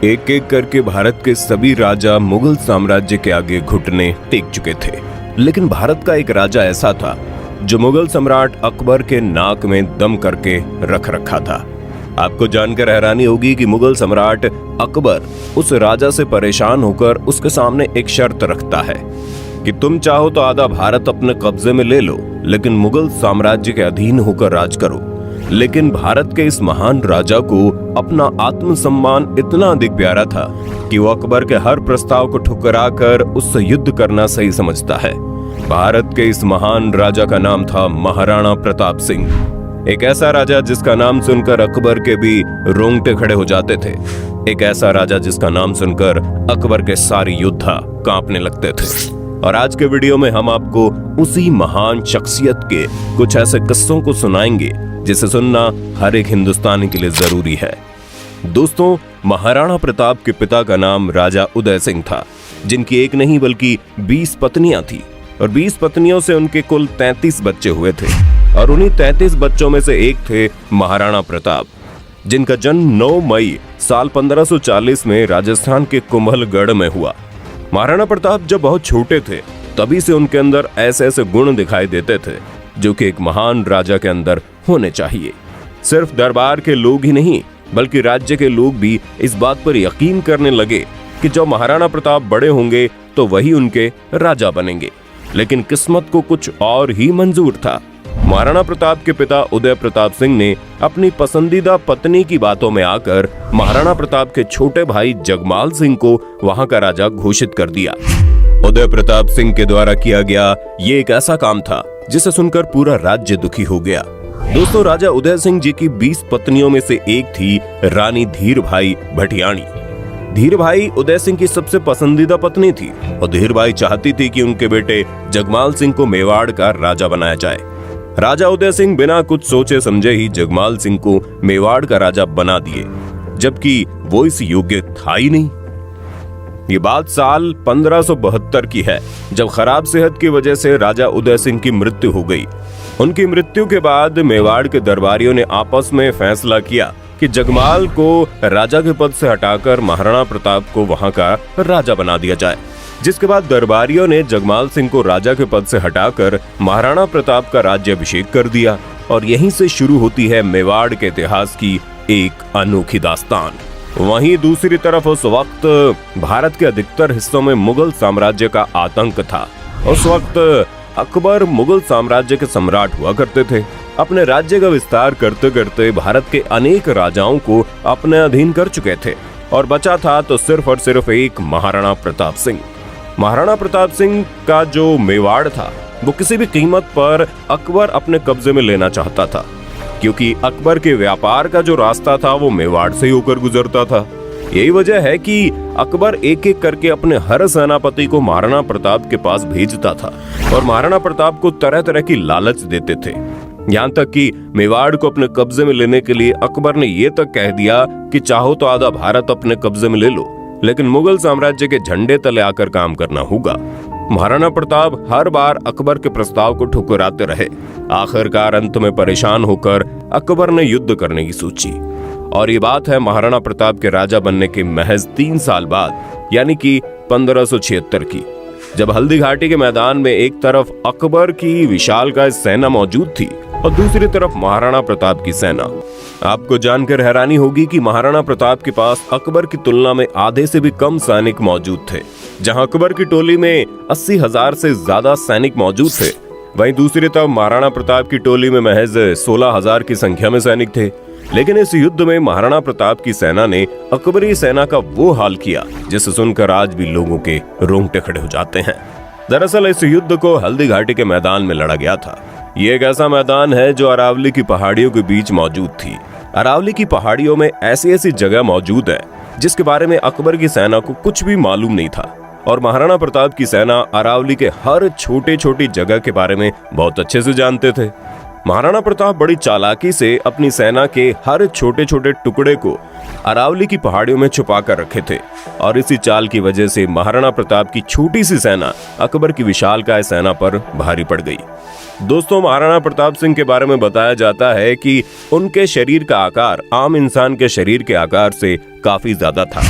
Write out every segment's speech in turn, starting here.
एक एक करके भारत के सभी राजा मुगल साम्राज्य के आगे घुटने टेक चुके थे, लेकिन भारत का एक राजा ऐसा था जो मुगल सम्राट अकबर के नाक में दम करके रख रखा था। आपको जानकर हैरानी होगी कि मुगल सम्राट अकबर उस राजा से परेशान होकर उसके सामने एक शर्त रखता है कि तुम चाहो तो आधा भारत अपने कब्जे में ले लो, लेकिन मुगल साम्राज्य के अधीन होकर राज करो। लेकिन भारत के इस महान राजा को अपना आत्मसम्मान इतना अधिक प्यारा था कि वो अकबर के हर प्रस्ताव को ठुकराकर उससे युद्ध करना सही समझता है। भारत के इस महान राजा का नाम था महाराणा प्रताप सिंह। एक ऐसा राजा जिसका नाम सुनकर अकबर के भी रोंगटे खड़े हो जाते थे। एक ऐसा राजा जिसका नाम सुनकर अकबर के सारे योद्धा कांपने लगते थे। और आज के वीडियो में हम आपको उसी महान शख्सियत के कुछ ऐसे किस्सों को सुनाएंगे जिसे सुनना हर एक हिंदुस्तानी के लिए जरूरी है। दोस्तों, महाराणा प्रताप के पिता का नाम राजा उदय सिंह था, जिनकी एक नहीं बल्कि 20 पत्नियां थी और 20 पत्नियों से उनके कुल 33 बच्चे हुए थे। और उन्हीं 33 बच्चों में से एक थे महाराणा प्रताप, जिनका जन्म 9 मई साल 1540 में राजस्थान के कुंभलगढ़ में हुआ। महाराणा प्रताप जब बहुत छोटे थे तभी से उनके अंदर ऐसे ऐसे गुण दिखाई देते थे जो कि एक महान राजा के अंदर होने चाहिए। सिर्फ दरबार के लोग ही नहीं बल्कि राज्य के लोग भी इस बात पर यकीन करने लगे कि जब महाराणा प्रताप बड़े होंगे तो वही उनके राजा बनेंगे। लेकिन किस्मत को कुछ और ही मंजूर था। महाराणा प्रताप के पिता उदय प्रताप सिंह ने अपनी पसंदीदा पत्नी की बातों में आकर महाराणा प्रताप के छोटे भाई जगमाल सिंह को वहां का राजा घोषित कर दिया। उदय प्रताप सिंह के द्वारा किया गया ये एक ऐसा काम था जिसे सुनकर पूरा राज्य दुखी हो गया। दोस्तों, राजा उदय सिंह जी की 20 पत्नियों में से एक थी रानी धीर भाई भटियाणी। धीर भाई उदय सिंह की सबसे पसंदीदा पत्नी थी और धीर भाई चाहती थी कि उनके बेटे जगमाल सिंह को मेवाड़ का राजा बनाया जाए। राजा उदय सिंह बिना कुछ सोचे समझे ही जगमाल सिंह को मेवाड़ का राजा बना दिए, जबकि वो इस योग्य था ही नहीं। ये बात साल 1572 की है, जब खराब सेहत की वजह से राजा उदय सिंह की मृत्यु हो गई। उनकी मृत्यु के बाद मेवाड़ के दरबारियों ने आपस में फैसला किया कि जगमाल को राजा के पद से हटाकर महाराणा प्रताप को वहां का राजा बना दिया जाए। जिसके बाद दरबारियों ने जगमाल सिंह को राजा के पद से हटाकर महाराणा प्रताप का राज्याभिषेक कर दिया। और यहीं से शुरू होती है मेवाड़ के इतिहास की एक अनोखी दास्तान। वहीं दूसरी तरफ उस वक्त भारत के अधिकतर हिस्सों में मुगल साम्राज्य का आतंक था। उस वक्त अकबर मुगल साम्राज्य के सम्राट हुआ करते थे। अपने राज्य का विस्तार करते करते भारत के अनेक राजाओं को अपने अधीन कर चुके थे और बचा था तो सिर्फ और सिर्फ एक महाराणा प्रताप सिंह। महाराणा प्रताप सिंह का जो मेवाड़ था वो किसी भी कीमत पर अकबर अपने कब्जे में लेना चाहता था, क्योंकि अकबर के व्यापार का जो रास्ता था वो मेवाड़ से ही होकर गुजरता था। यही वजह है कि अकबर एक एक करके अपने हर सेनापति को महाराणा प्रताप के पास भेजता था और महाराणा प्रताप को तरह तरह की लालच देते थे। यहाँ तक कि मेवाड़ को अपने कब्जे में लेने के लिए अकबर ने ये तक कह दिया कि चाहो तो आधा भारत अपने कब्जे में ले लो, लेकिन मुगल साम्राज्य के झंडे तले आकर काम करना होगा। महाराणा प्रताप हर बार अकबर के प्रस्ताव को ठुकराते रहे। आखिरकार अंत में परेशान होकर अकबर ने युद्ध करने की सोची। और ये बात है महाराणा प्रताप के राजा बनने के महज 3 साल बाद, यानी कि 1576 की, जब हल्दी घाटी के मैदान में एक तरफ अकबर की विशालकाय सेना मौजूद थी और दूसरी तरफ महाराणा प्रताप की सेना। आपको जानकर हैरानी होगी कि महाराणा प्रताप के पास अकबर की तुलना में आधे से भी कम सैनिक मौजूद थे। जहां अकबर की टोली में 80,000 से ज्यादा सैनिक मौजूद थे, वहीं दूसरी तरफ महाराणा प्रताप की टोली में महज 16,000 की संख्या में सैनिक थे। लेकिन इस युद्ध में महाराणा प्रताप की सेना ने अकबरी सेना का वो हाल किया जिसे सुनकर आज भी लोगों के रोंगटे खड़े हो जाते हैं। दरअसल इस युद्ध को हल्दी घाटी के मैदान में लड़ा गया था। ये एक ऐसा मैदान है जो अरावली की पहाड़ियों के बीच मौजूद थी। अरावली की पहाड़ियों में ऐसी ऐसी जगह मौजूद है जिसके बारे में अकबर की सेना को कुछ भी मालूम नहीं था, और महाराणा प्रताप की सेना अरावली के हर छोटे छोटी जगह के बारे में बहुत अच्छे से जानते थे। महाराणा प्रताप बड़ी चालाकी से अपनी सेना के हर छोटे छोटे टुकड़े को अरावली की पहाड़ियों में छुपा कर रखे थे, और इसी चाल की वजह से महाराणा प्रताप की छोटी सी सेना अकबर की विशालकाय सेना पर भारी पड़ गई। दोस्तों, महाराणा प्रताप सिंह के बारे में बताया जाता है कि उनके शरीर का आकार आम इंसान के शरीर के आकार से काफी ज्यादा था।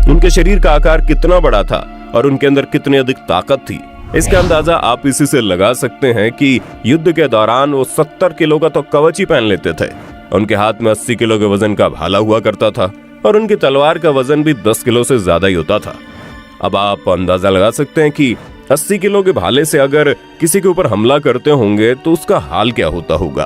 उनके शरीर का आकार कितना बड़ा था और उनके अंदर कितनी अधिक ताकत थी, इसका अंदाजा आप इसी से लगा सकते हैं कि युद्ध के दौरान वो 70 किलो का तो कवच ही पहन लेते थे। उनके हाथ में 80 किलो के वजन का भाला हुआ करता था और उनकी तलवार का वजन भी 10 किलो से ज्यादा ही होता था। अब आप अंदाजा लगा सकते हैं कि 80 किलो के भाले से अगर किसी के ऊपर हमला करते होंगे तो उसका हाल क्या होता होगा।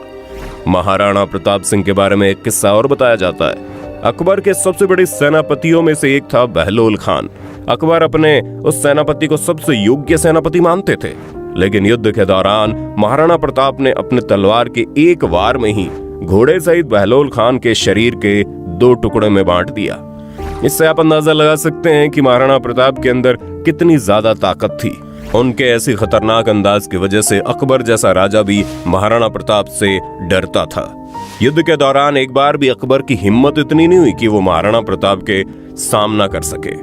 महाराणा प्रताप सिंह के बारे में एक किस्सा और बताया जाता है। अकबर के सबसे बड़े सेनापतियों में से एक था बहलोल खान। अकबर अपने उस सेनापति को सबसे योग्य सेनापति मानते थे, लेकिन युद्ध के दौरान महाराणा प्रताप ने अपने तलवार के एक वार में ही घोड़े सहित बहलोल खान के शरीर के 2 टुकड़े में बांट दिया। इससे आप अंदाजा लगा सकते हैं कि महाराणा प्रताप के अंदर कितनी ज्यादा ताकत थी। उनके ऐसी खतरनाक अंदाज की वजह से अकबर जैसा राजा भी महाराणा प्रताप से डरता था। युद्ध के दौरान एक बार भी अकबर की हिम्मत इतनी नहीं हुई कि वो महाराणा प्रताप के सामना कर सके।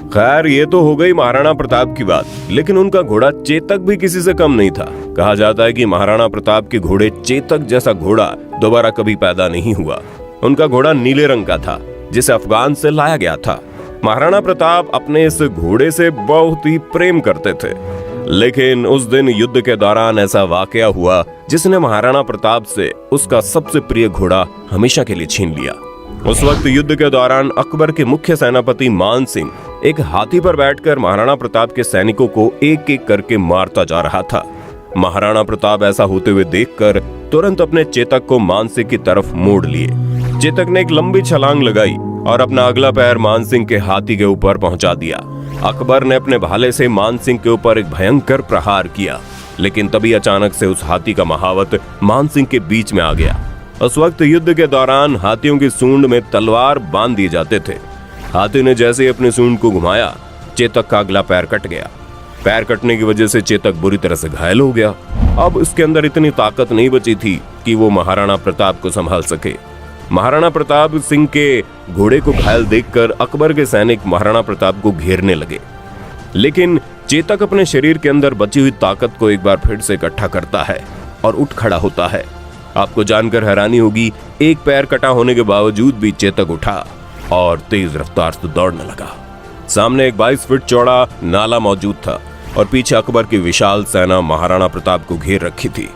खैर, ये तो हो गई महाराणा प्रताप की बात, लेकिन उनका घोड़ा चेतक भी किसी से कम नहीं था। कहा जाता है कि महाराणा प्रताप के घोड़े चेतक जैसा घोड़ा दोबारा कभी पैदा नहीं हुआ। उनका घोड़ा नीले रंग का था, जिसे अफगान से लाया गया था। महाराणा प्रताप अपने इस घोड़े से बहुत ही प्रेम करते थे, लेकिन उस दिन युद्ध के दौरान ऐसा वाकया हुआ जिसने महाराणा प्रताप से उसका सबसे प्रिय घोड़ा हमेशा के लिए छीन लिया। उस वक्त युद्ध के दौरान अकबर के मुख्य सेनापति मान सिंह एक हाथी पर बैठकर महाराणा प्रताप के सैनिकों को एक एक करके मारता जा रहा था। महाराणा प्रताप ऐसा होते हुए देखकर तुरंत अपने चेतक को मान सिंह की तरफ मोड़ लिए। चेतक ने एक लंबी छलांग लगाई और अपना अगला पैर मान सिंह के हाथी के ऊपर पहुंचा दिया। अकबर ने अपने भाले से मान सिंह के ऊपर एक भयंकर प्रहार किया, लेकिन तभी अचानक से उस हाथी का महावत मान सिंह के बीच में आ गया। उस वक्त युद्ध के दौरान हाथियों की सूंड में तलवार बांध दिए जाते थे। हाथी ने जैसे ही अपनी सूंड को घुमाया, चेतक का अगला पैर कट गया। पैर कटने की वजह से चेतक बुरी तरह से घायल हो गया। अब उसके अंदर इतनी ताकत नहीं बची थी कि वो महाराणा प्रताप को संभाल सके। महाराणा प्रताप सिंह के घोड़े को घायल देखकर अकबर के सैनिक महाराणा प्रताप को घेरने लगे, लेकिन चेतक अपने शरीर के अंदर बची हुई ताकत को एक बार फिर से इकट्ठा करता है और उठ खड़ा होता है। आपको जानकर हैरानी होगी, एक पैर कटा होने के बावजूद भी चेतक उठा और तेज रफ्तार से दौड़ने लगा। सामने एक 22 फीट चौड़ा नाला मौजूद था और पीछे अकबर की विशाल सेना महाराणा प्रताप को घेर रखी थी।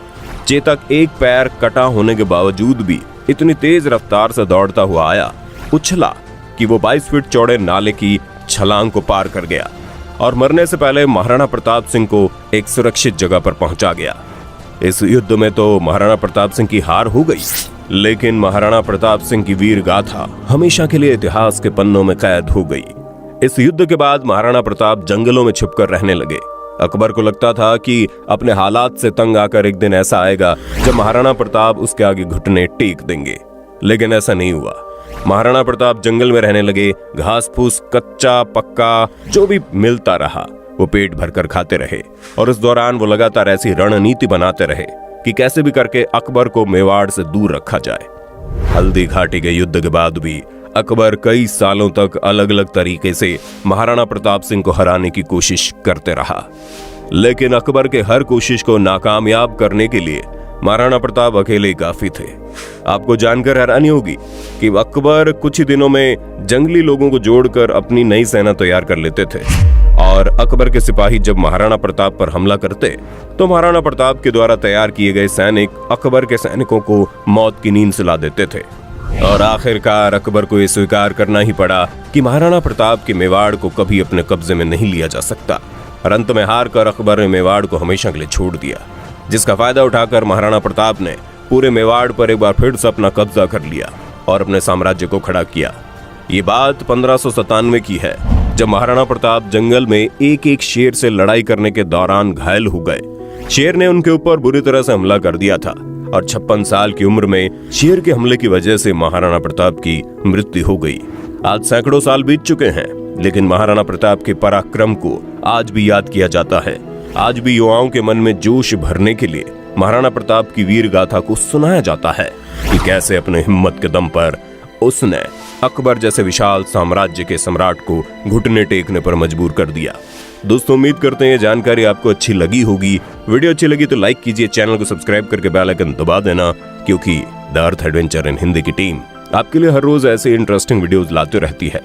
चेतक एक पैर कटा होने के बावजूद भी इतनी तेज रफ्तार से दौड़ता हुआ आया, उछला कि वो 22 फीट चौड़े नाले की छलांग को पार कर गया और मरने से पहले महाराणा प्रताप सिंह को एक सुरक्षित जगह पर पहुंचा गया। इस युद्ध में तो महाराणा प्रताप सिंह की हार हो गई, लेकिन महाराणा प्रताप सिंह की वीर गाथा हमेशा के लिए इतिहास के पन्नों में कैद हो गई। इस युद्ध के बाद महाराणा प्रताप जंगलों में छुपकर रहने लगे। अकबर को लगता था कि अपने हालात से तंग आकर एक दिन ऐसा आएगा जब महाराणा प्रताप उसके आगे घुटने टेक देंगे, लेकिन ऐसा नहीं हुआ। महाराणा प्रताप जंगल में रहने लगे। घास फूस कच्चा पक्का जो भी मिलता रहा वो पेट भरकर खाते रहे और इस दौरान वो लगातार ऐसी रणनीति बनाते रहे कि कैसे भी करके अकबर को मेवाड़ से दूर रखा जाए। हल्दी घाटी के युद्ध के बाद भी अकबर कई सालों तक अलग अलग तरीके से महाराणा प्रताप सिंह को हराने की कोशिश करते रहा, लेकिन अकबर के हर कोशिश को नाकामयाब करने के लिए महाराणा प्रताप अकेले ही काफी थे। आपको जानकर हैरानी होगी कि अकबर कुछ ही दिनों में जंगली लोगों को जोड़कर अपनी नई सेना तैयार कर लेते थे और अकबर के सिपाही जब महाराणा प्रताप पर हमला करते तो महाराणा प्रताप के द्वारा तैयार किए गए सैनिक अकबर के सैनिकों को मौत की नींद सुला देते थे और आखिरकार अकबर को यह स्वीकार करना ही पड़ा कि महाराणा प्रताप के मेवाड़ को कभी अपने कब्जे में नहीं लिया जा सकता। और अंत में हार कर अकबर ने मेवाड़ को हमेशा के लिए छोड़ दिया, जिसका फायदा उठाकर महाराणा प्रताप ने पूरे मेवाड़ पर एक बार फिर से अपना कब्जा कर लिया और अपने साम्राज्य को खड़ा किया। ये बात 1597 की है, जब महाराणा प्रताप जंगल में एक एक शेर से लड़ाई करने के दौरान घायल हो गए। शेर ने उनके ऊपर बुरी तरह से हमला कर दिया था और 56 साल की उम्र में शेर के हमले की वजह से महाराणा प्रताप की मृत्यु हो गई। आज सैकड़ों साल बीत चुके हैं, लेकिन महाराणा प्रताप के पराक्रम को आज भी याद किया जाता है। आज भी युवाओं के मन में जोश भरने के लिए महाराणा प्रताप की वीर गाथा को सुनाया जाता है कि कैसे अपने हिम्मत के दम पर उसने अकबर जैसे विशाल साम्राज्य के सम्राट को घुटने टेकने पर मजबूर कर दिया। दोस्तों, उम्मीद करते हैं ये जानकारी आपको अच्छी लगी होगी। वीडियो अच्छी लगी तो लाइक कीजिए, चैनल को सब्सक्राइब करके बेल आइकन दबा देना, क्योंकि the earth adventure in Hindi की टीम आपके लिए हर रोज ऐसे इंटरेस्टिंग वीडियोस लाते रहती है।